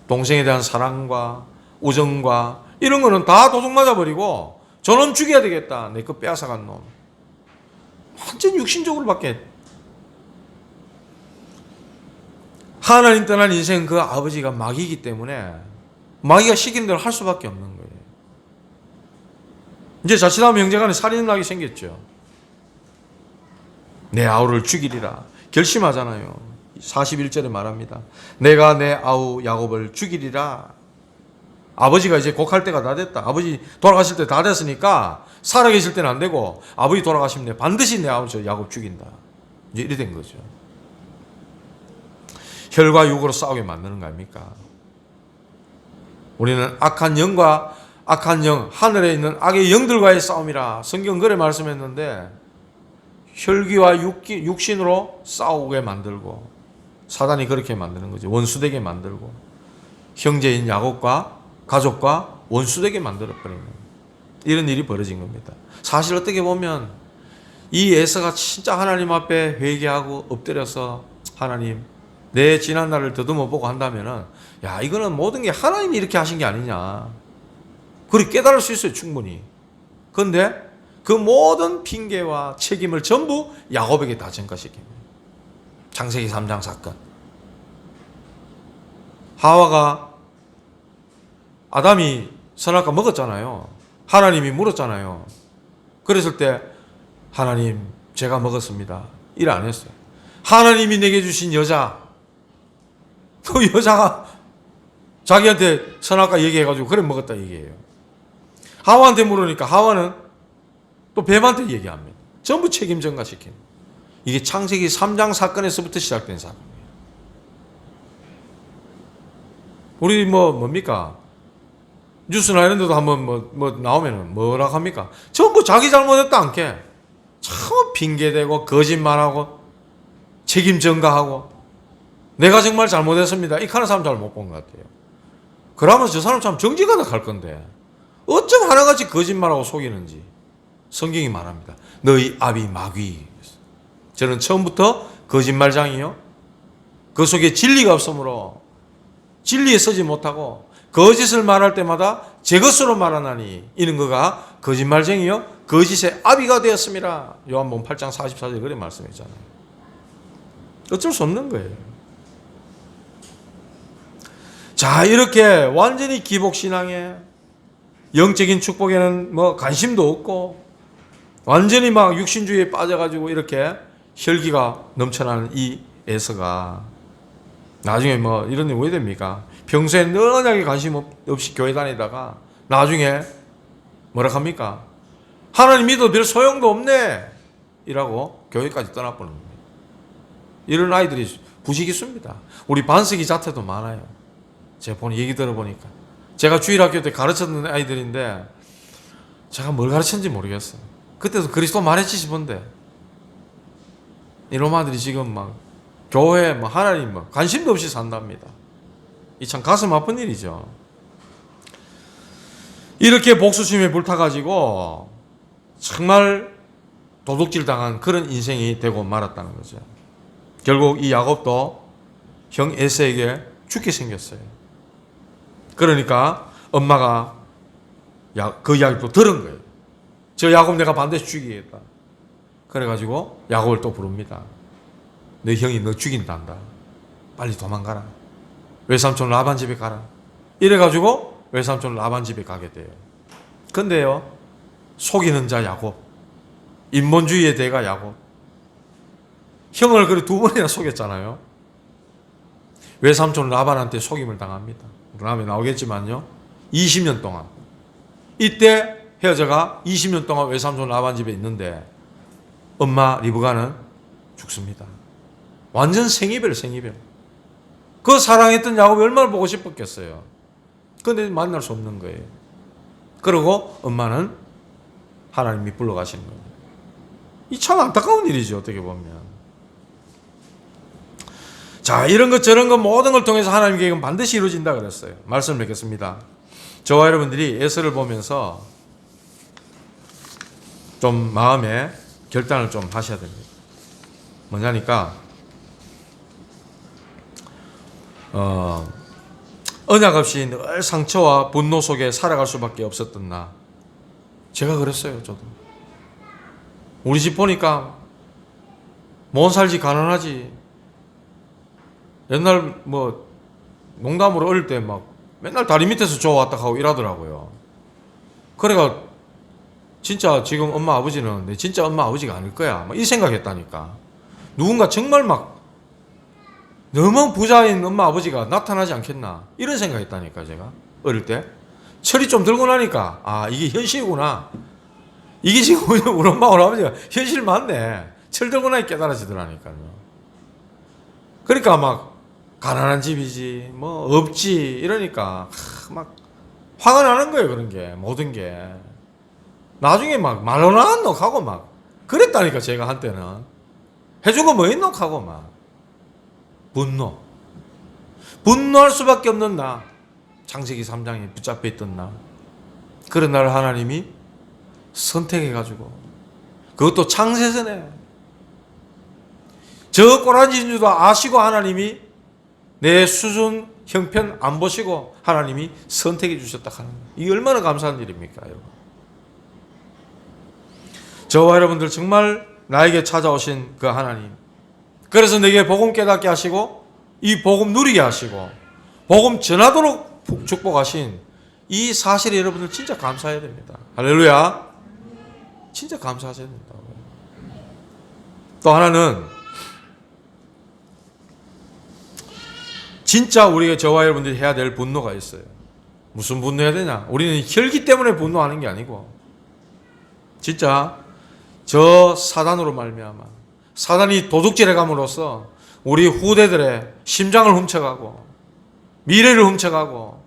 동생에 대한 사랑과 우정과 이런 거는 다 도둑맞아버리고 저놈 죽여야 되겠다. 내 거 빼앗아간 놈. 완전 육신적으로 밖에. 하나님 떠난 인생 그 아버지가 마귀이기 때문에 마귀가 시킨 대로 할 수밖에 없는 거예요. 이제 자칫하면 형제간에 살인을 하게 생겼죠. 내 아우를 죽이리라 결심하잖아요. 41절에 말합니다. 내가 내 아우 야곱을 죽이리라. 아버지가 이제 곡할 때가 다 됐다. 아버지 돌아가실 때 다 됐으니까 살아계실 때는 안 되고 아버지 돌아가시면 반드시 내 아우 저 야곱 죽인다. 이제 이래 된 거죠. 혈과 육으로 싸우게 만드는 거 아닙니까? 우리는 악한 영과 악한 영, 하늘에 있는 악의 영들과의 싸움이라 성경 그래 말씀했는데 혈기와 육신으로 싸우게 만들고 사단이 그렇게 만드는 거죠. 원수되게 만들고 형제인 야곱과 가족과 원수되게 만들어버리는 이런 일이 벌어진 겁니다. 사실 어떻게 보면 이 에서가 진짜 하나님 앞에 회개하고 엎드려서 하나님 내 지난 날을 더듬어 보고 한다면은 야 이거는 모든 게 하나님이 이렇게 하신 게 아니냐 그렇게 깨달을 수 있어요. 충분히. 그런데 그 모든 핑계와 책임을 전부 야곱에게 다 전가시킵니다. 창세기 3장 사건. 하와가 아담이 선악과 먹었잖아요. 하나님이 물었잖아요. 그랬을 때 하나님 제가 먹었습니다. 일 안 했어요. 하나님이 내게 주신 여자 그 여자가 자기한테 선악과 얘기해가지고 그래 먹었다 얘기해요. 하와한테 물으니까 하와는 또 뱀한테 얘기합니다. 전부 책임 전가시키는. 이게 창세기 3장 사건에서부터 시작된 사건이에요. 우리 뭡니까? 뉴스나 이런 데도 한번 뭐 나오면은 뭐라 합니까? 전부 자기 잘못했다 않게 참 핑계대고 거짓말하고 책임 전가하고 내가 정말 잘못했습니다. 이 하는 사람 잘 못 본 것 같아요. 그러면서 저 사람 참 정직하다 할 건데 어쩜 하나같이 거짓말하고 속이는지 성경이 말합니다. 너희 아비 마귀. 저는 처음부터 거짓말장이요. 그 속에 진리가 없으므로 진리에 서지 못하고 거짓을 말할 때마다 제 것으로 말하나니 이는 그가 거짓말쟁이요 거짓의 아비가 되었습니다. 요한복음 8장 44절에 그래 말씀했잖아요. 어쩔 수 없는 거예요. 자 이렇게 완전히 기복신앙에 영적인 축복에는 뭐 관심도 없고 완전히 막 육신주의에 빠져가지고 이렇게 혈기가 넘쳐나는 이 에서가 나중에 뭐 이런 일 왜 됩니까? 평소에 너하게 관심 없이 교회 다니다가 나중에 뭐라 합니까? 하나님 믿어도 별 소용도 없네 이라고 교회까지 떠나보는 겁니다. 이런 아이들이 부지기수입니다. 우리 반석이 자태도 많아요. 제가 얘기 들어보니까 제가 주일학교 때 가르쳤던 아이들인데 제가 뭘 가르쳤는지 모르겠어요. 그때도 그리스도 말했지 싶은데 이놈아들이 지금 막 교회 뭐 하나님 뭐 관심도 없이 산답니다. 이 참 가슴 아픈 일이죠. 이렇게 복수심에 불타가지고 정말 도둑질 당한 그런 인생이 되고 말았다는 거죠. 결국 이 야곱도 형 에서에게 죽게 생겼어요. 그러니까 엄마가 그 이야기를 또 들은 거예요. 저 야곱 내가 반드시 죽이겠다. 그래가지고 야곱을 또 부릅니다. 내 형이 너 죽인단다. 빨리 도망가라. 외삼촌 라반 집에 가라. 이래가지고 외삼촌 라반 집에 가게 돼요. 근데요, 속이는 자 야곱, 인본주의의 대가 야곱, 형을 그래 2번이나 속였잖아요. 외삼촌 라반한테 속임을 당합니다. 그 다음에 나오겠지만요, 20년 동안. 이때 헤어져가 20년 동안 외삼촌 라반 집에 있는데 엄마 리브가는 죽습니다. 완전 생이별. 그 사랑했던 야곱이 얼마나 보고 싶었겠어요. 근데 만날 수 없는 거예요. 그리고 엄마는 하나님이 불러가시는 거예요. 이 참 안타까운 일이죠, 어떻게 보면. 자, 이런 것 저런 것 모든 걸 통해서 하나님 계획은 반드시 이루어진다 그랬어요. 말씀을 맺겠습니다. 저와 여러분들이 에서를 보면서 좀 마음에 결단을 좀 하셔야 됩니다. 뭐냐니까 언약 없이 늘 상처와 분노 속에 살아갈 수밖에 없었던 나. 제가 그랬어요, 저도. 우리 집 보니까 못 살지 가난하지. 옛날 뭐 농담으로 어릴 때 막 맨날 다리 밑에서 좋아왔다 하고 일하더라고요. 그래가 진짜 지금 엄마 아버지는 내 진짜 엄마 아버지가 아닐 거야. 막 이 생각했다니까. 누군가 정말 막 너무 부자인 엄마 아버지가 나타나지 않겠나 이런 생각했다니까. 제가 어릴 때 철이 좀 들고 나니까 아, 이게 현실이구나. 이게 지금 우리 엄마 우리 아버지가 현실 맞네. 철 들고 나니 깨달아지더라니까요. 그러니까 막 가난한 집이지 뭐 없지 이러니까 막 화가 나는 거예요. 그런 게 모든 게 나중에 막 말로 나왔노 하고 막 그랬다니까. 제가 한때는 해준 거 뭐 있노 하고 막 분노할 수밖에 없는 나. 창세기 3장에 붙잡혀 있던 나. 그런 날 하나님이 선택해가지고 그것도 창세전에 저 꼬라지인 줄도 아시고 하나님이 내 수준 형편 안 보시고 하나님이 선택해 주셨다 하는 거예요. 이게 얼마나 감사한 일입니까, 여러분. 저와 여러분들 정말 나에게 찾아오신 그 하나님, 그래서 내게 복음 깨닫게 하시고 이 복음 누리게 하시고 복음 전하도록 축복하신 이 사실에 여러분들 진짜 감사해야 됩니다. 할렐루야. 진짜 감사하셔야 됩니다. 또 하나는 진짜 우리가 저와 여러분들이 해야 될 분노가 있어요. 무슨 분노해야 되냐? 우리는 혈기 때문에 분노하는 게 아니고 진짜 저 사단으로 말미암아 사단이 도둑질해 감으로써 우리 후대들의 심장을 훔쳐가고 미래를 훔쳐가고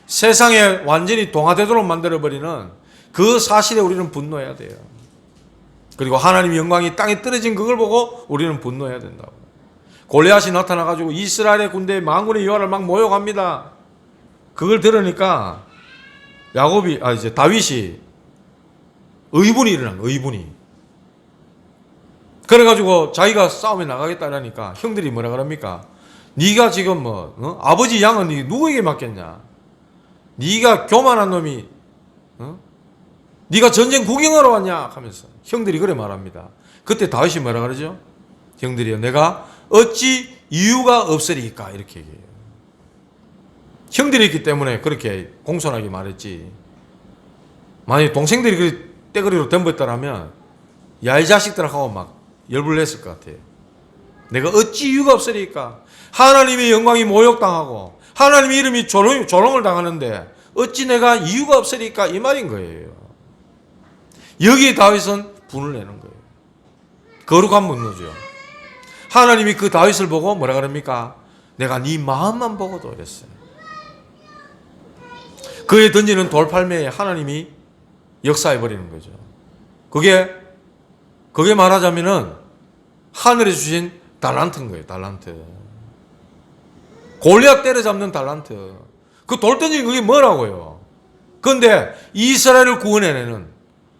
세상에 완전히 동화되도록 만들어버리는 그 사실에 우리는 분노해야 돼요. 그리고 하나님의 영광이 땅에 떨어진 그걸 보고 우리는 분노해야 된다고. 골리앗이 나타나가지고 이스라엘의 군대에 만군의 여호와를 막 모욕합니다. 그걸 들으니까 이제 다윗이 의분이 일어난 거예요. 의분이. 그래가지고 자기가 싸움에 나가겠다라니까 형들이 뭐라 그럽니까? 네가 지금 아버지 양은 누구에게 맡겼냐? 네가 교만한 놈이 네가 전쟁 구경하러 왔냐? 하면서 형들이 그래 말합니다. 그때 다윗이 뭐라 그러죠? 형들이요, 내가 어찌 이유가 없으리까? 이렇게 얘기해요. 형들이 있기 때문에 그렇게 공손하게 말했지. 만약에 동생들이 그 떼거리로 덤볐다라면 야 이 자식들하고 막 열불 냈을 것 같아요. 내가 어찌 이유가 없으리까? 하나님의 영광이 모욕당하고 하나님의 이름이 조롱을 당하는데 어찌 내가 이유가 없으리까? 이 말인 거예요. 여기에 다윗은 분을 내는 거예요. 거룩한 분노죠. 하나님이 그 다윗을 보고 뭐라 그럽니까? 내가 네 마음만 보고도 이랬어요. 그에 던지는 돌팔매에 하나님이 역사해버리는 거죠. 그게 말하자면은 하늘에 주신 달란트인 거예요. 달란트. 골리앗 때려잡는 달란트. 그 돌 던진 그게 뭐라고요? 그런데 이스라엘을 구원해내는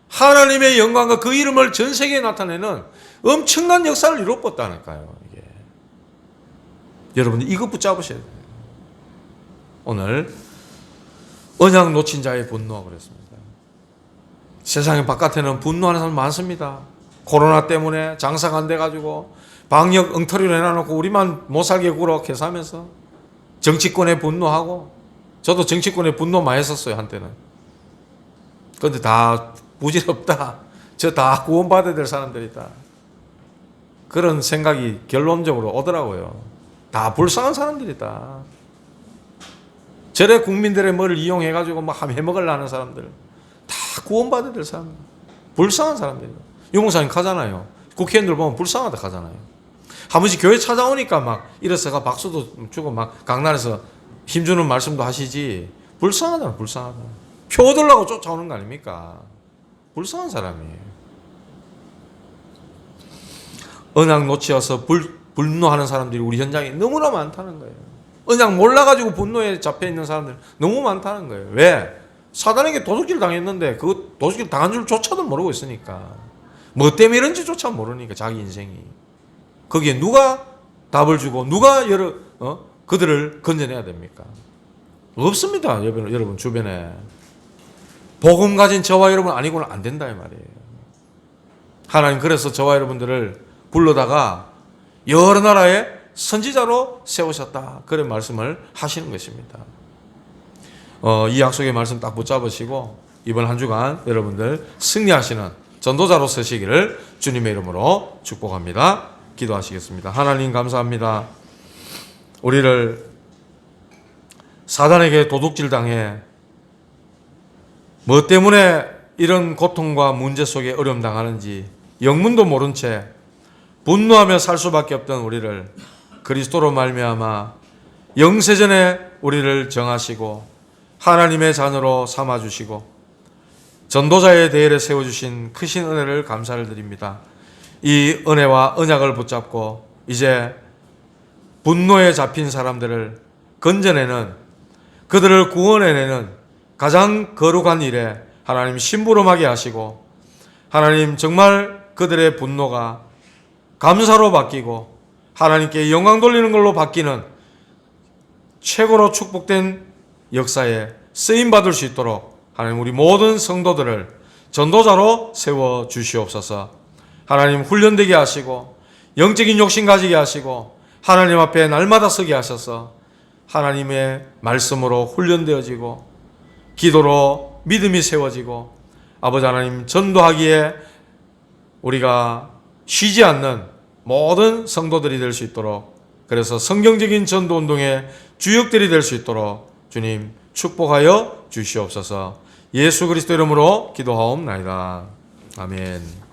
하나님의 영광과 그 이름을 전 세계에 나타내는 엄청난 역사를 이루었다니까요. 이게. 여러분들 이것 붙잡으셔야 돼요. 오늘 언약 놓친 자의 분노하고 그랬습니다. 세상의 바깥에는 분노하는 사람 많습니다. 코로나 때문에 장사가 안 돼가지고 방역 엉터리로 해놔놓고 우리만 못 살게 굴어 계산하면서 정치권에 분노하고, 저도 정치권에 분노 많이 했었어요 한때는. 그런데 다 부질없다, 저 다 구원받아야 될 사람들이다, 그런 생각이 결론적으로 오더라고요. 다 불쌍한 사람들이다. 저래 국민들의 뭐를 이용해가지고 막 해먹으려는 사람들, 다 구원받아야 될 사람들, 불쌍한 사람들이다. 유목사님 가잖아요. 국회의원들 보면 불쌍하다 가잖아요. 한 번씩 교회 찾아오니까 막 일어서가 박수도 주고 막 강단에서 힘주는 말씀도 하시지. 불쌍하다, 불쌍하다. 표 얻으려고 쫓아오는 거 아닙니까? 불쌍한 사람이에요. 언약 놓치어서 분노하는 사람들이 우리 현장에 너무나 많다는 거예요. 언약 몰라가지고 분노에 잡혀있는 사람들 너무 많다는 거예요. 왜? 사단에게 도둑질 당했는데 그 도둑질 당한 줄조차도 모르고 있으니까. 뭐 때문에 이런지조차 모르니까 자기 인생이. 거기에 누가 답을 주고 누가 그들을 건져내야 됩니까? 없습니다. 여러분 주변에. 복음 가진 저와 여러분 아니고는 안 된다 이 말이에요. 하나님 그래서 저와 여러분들을 불러다가 여러 나라의 선지자로 세우셨다, 그런 말씀을 하시는 것입니다. 이 약속의 말씀 딱 붙잡으시고 이번 한 주간 여러분들 승리하시는 전도자로 서시기를 주님의 이름으로 축복합니다. 기도하시겠습니다. 하나님 감사합니다. 우리를 사단에게 도둑질 당해 뭐 때문에 이런 고통과 문제 속에 어려움 당하는지 영문도 모른 채 분노하며 살 수밖에 없던 우리를 그리스도로 말미암아 영세전에 우리를 정하시고 하나님의 자녀로 삼아주시고 전도자의 대열에 세워주신 크신 은혜를 감사를 드립니다. 이 은혜와 언약을 붙잡고 이제 분노에 잡힌 사람들을 건져내는, 그들을 구원해내는 가장 거룩한 일에 하나님 심부름하게 하시고, 하나님 정말 그들의 분노가 감사로 바뀌고 하나님께 영광 돌리는 걸로 바뀌는 최고로 축복된 역사에 쓰임받을 수 있도록 하나님 우리 모든 성도들을 전도자로 세워 주시옵소서. 하나님 훈련되게 하시고 영적인 욕심 가지게 하시고 하나님 앞에 날마다 서게 하셔서 하나님의 말씀으로 훈련되어지고 기도로 믿음이 세워지고 아버지 하나님 전도하기에 우리가 쉬지 않는 모든 성도들이 될 수 있도록, 그래서 성경적인 전도운동의 주역들이 될 수 있도록 주님 축복하여 주시옵소서. 예수 그리스도 이름으로 기도하옵나이다. 아멘.